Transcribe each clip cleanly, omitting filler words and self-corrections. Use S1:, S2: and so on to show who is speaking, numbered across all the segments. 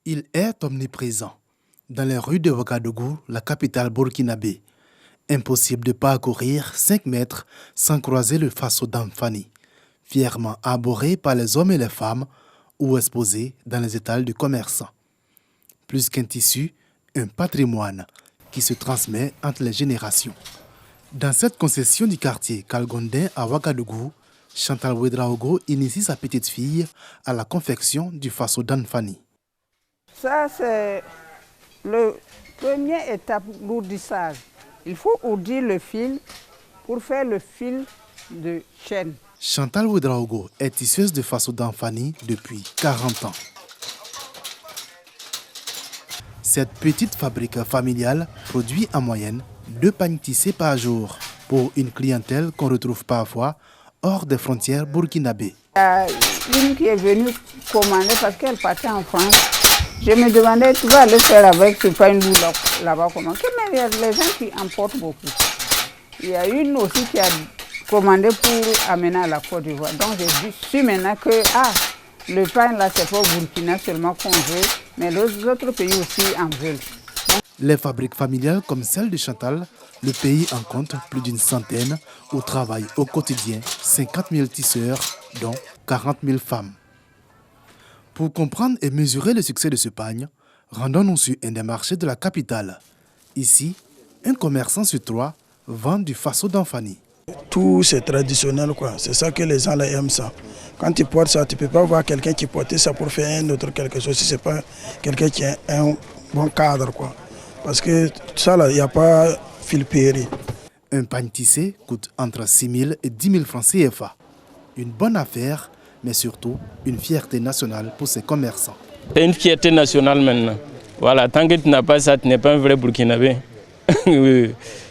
S1: Il est omniprésent. Dans les rues de Ouagadougou, la capitale burkinabé, impossible de parcourir 5 mètres sans croiser le faso d'Amfani, fièrement arboré par les hommes et les femmes ou exposé dans les étals du commerçant. Plus qu'un tissu, un patrimoine qui se transmet entre les générations. Dans cette concession du quartier Kalgondin à Ouagadougou, Chantal Ouedraogo initie sa petite fille à la confection du faso d'Amfani.
S2: Ça, c'est le première étape d'ourdissage. Il faut ourdir le fil pour faire le fil de chaîne.
S1: Chantal Ouedraogo est tisseuse de faso d'Amfani depuis 40 ans. Cette petite fabrique familiale produit en moyenne 2 pagnes tissées par jour pour une clientèle qu'on retrouve parfois hors des frontières burkinabées.
S2: Il y a une qui est venue commander parce qu'elle partait en France. Je me demandais, tu vas aller faire avec ce pain là-bas comment? Mais il y a les gens qui emportent beaucoup. Il y a une aussi qui a commandé pour amener à la Côte d'Ivoire. Donc j'ai su maintenant que le pain là, c'est pas au Burkina seulement qu'on veut, mais les autres pays aussi en veulent.
S1: Les fabriques familiales comme celle de Chantal, le pays en compte plus d'une centaine où travaillent au quotidien 50 000 tisseurs, dont 40 000 femmes. Pour comprendre et mesurer le succès de ce pagne, rendons-nous sur un des marchés de la capitale. Ici, un commerçant sur 3 vend du faso d'Amfani.
S3: Tout c'est traditionnel, quoi. C'est ça que les gens là, aiment ça. Quand tu portes ça, tu ne peux pas voir quelqu'un qui porte ça pour faire un autre quelque chose si ce n'est pas quelqu'un qui a un bon cadre, quoi. Parce que ça là, il n'y a pas fil péri.
S1: Un pagne tissé coûte entre 6 000 et 10 000 francs CFA. Une bonne affaire, mais surtout une fierté nationale pour ces commerçants.
S4: C'est une fierté nationale maintenant. Voilà, tant que tu n'as pas ça, tu n'es pas un vrai Burkinabé.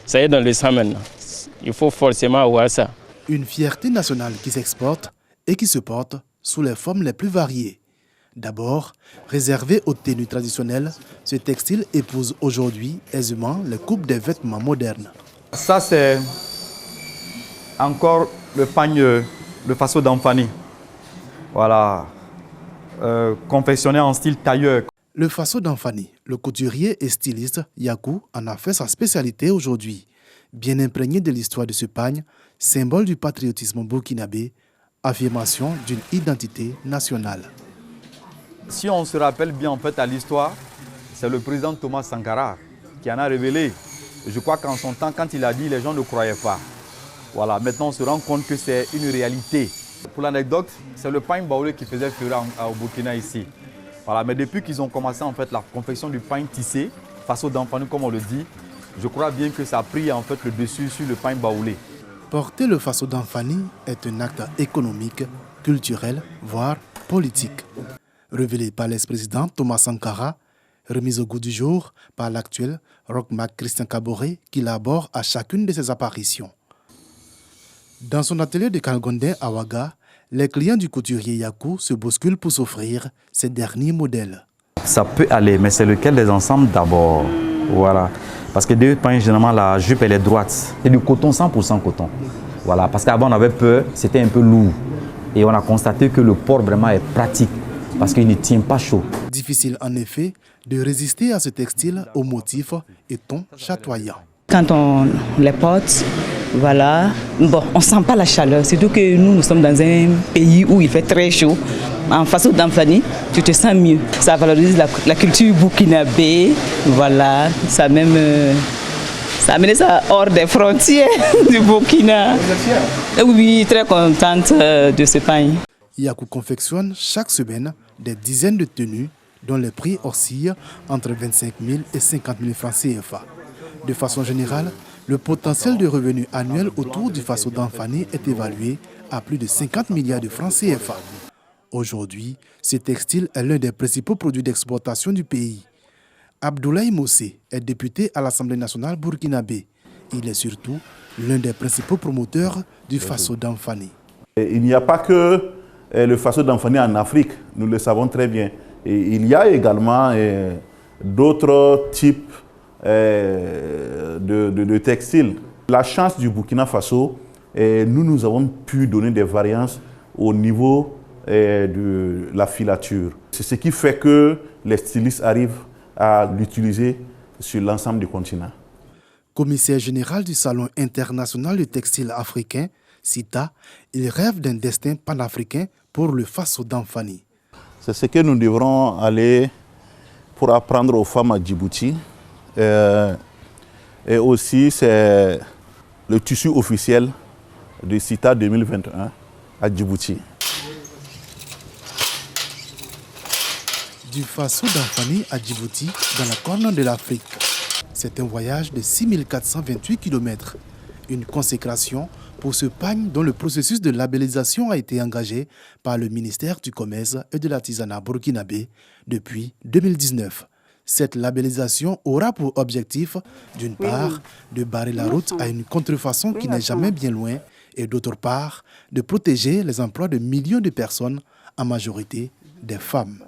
S4: Ça y est dans le sang maintenant. Il faut forcément avoir ça.
S1: Une fierté nationale qui s'exporte et qui se porte sous les formes les plus variées. D'abord, réservé aux tenues traditionnelles, ce textile épouse aujourd'hui aisément les coupes des vêtements modernes.
S5: Ça, c'est encore le pagne, le faso d'Amfani. Voilà, confectionné en style tailleur.
S1: Le faso d'Amfani, le couturier et styliste Yakou en a fait sa spécialité aujourd'hui. Bien imprégné de l'histoire de ce pagne, symbole du patriotisme burkinabé, affirmation d'une identité nationale.
S5: Si on se rappelle bien en fait à l'histoire, c'est le président Thomas Sankara qui en a révélé. Je crois qu'en son temps, quand il a dit, les gens ne croyaient pas. Voilà, maintenant on se rend compte que c'est une réalité. Pour l'anecdote, c'est le pagne baoulé qui faisait fureur au Burkina ici. Voilà, mais depuis qu'ils ont commencé en fait la confection du pagne tissé, faso d'Amfani comme on le dit, je crois bien que ça a pris en fait le dessus sur le pagne baoulé.
S1: Porter le faso d'Amfani est un acte économique, culturel, voire politique. Révélé par l'ex-président Thomas Sankara, remis au goût du jour par l'actuel Roch-Marc Christian Kaboré qui l'aborde à chacune de ses apparitions. Dans son atelier de Kalgondin à Ouaga, les clients du couturier Yakou se bousculent pour s'offrir ces derniers modèles.
S6: Ça peut aller, mais c'est lequel des ensembles d'abord. Voilà. Parce que deux pagnes, généralement, la jupe, elle est droite. C'est du coton, 100% coton. Voilà. Parce qu'avant, on avait peur, c'était un peu lourd. Et on a constaté que le port vraiment est pratique. Parce qu'il ne tient pas chaud.
S1: Difficile en effet de résister à ce textile aux motifs et tons chatoyants.
S7: Quand on les porte, voilà, bon, on ne sent pas la chaleur. Surtout que nous sommes dans un pays où il fait très chaud. En faso d'Amfani, tu te sens mieux. Ça valorise la culture burkinabé. Voilà, ça même... Ça a amené ça hors des frontières du Burkina. Oui, très contente de ce pagne.
S1: Yakou confectionne chaque semaine des dizaines de tenues dont les prix oscillent entre 25 000 et 50 000 francs CFA. De façon générale, le potentiel de revenus annuels autour du faso d'Amfani est évalué à plus de 50 milliards de francs CFA. Aujourd'hui, ce textile est l'un des principaux produits d'exportation du pays. Abdoulaye Mossé est député à l'Assemblée nationale burkinabé. Il est surtout l'un des principaux promoteurs du faso d'Amfani.
S8: Il n'y a pas que le faso d'Amfani en Afrique, nous le savons très bien. Et il y a également d'autres types de textiles. La chance du Burkina Faso, nous avons pu donner des variantes au niveau de la filature. C'est ce qui fait que les stylistes arrivent à l'utiliser sur l'ensemble du continent.
S1: Commissaire général du Salon international du textile africain, CITA, il rêve d'un destin panafricain pour le Faso d'Anfani.
S8: C'est ce que nous devrons aller pour apprendre aux femmes à Djibouti. Et aussi, c'est le tissu officiel de CITA 2021 à Djibouti.
S1: Du Faso d'Anfani à Djibouti, dans la corne de l'Afrique. C'est un voyage de 6428 km. Une consécration pour ce pagne dont le processus de labellisation a été engagé par le ministère du Commerce et de l'Artisanat burkinabé depuis 2019. Cette labellisation aura pour objectif, d'une part, de barrer la route à une contrefaçon qui n'est jamais bien loin et d'autre part, de protéger les emplois de millions de personnes, en majorité des femmes.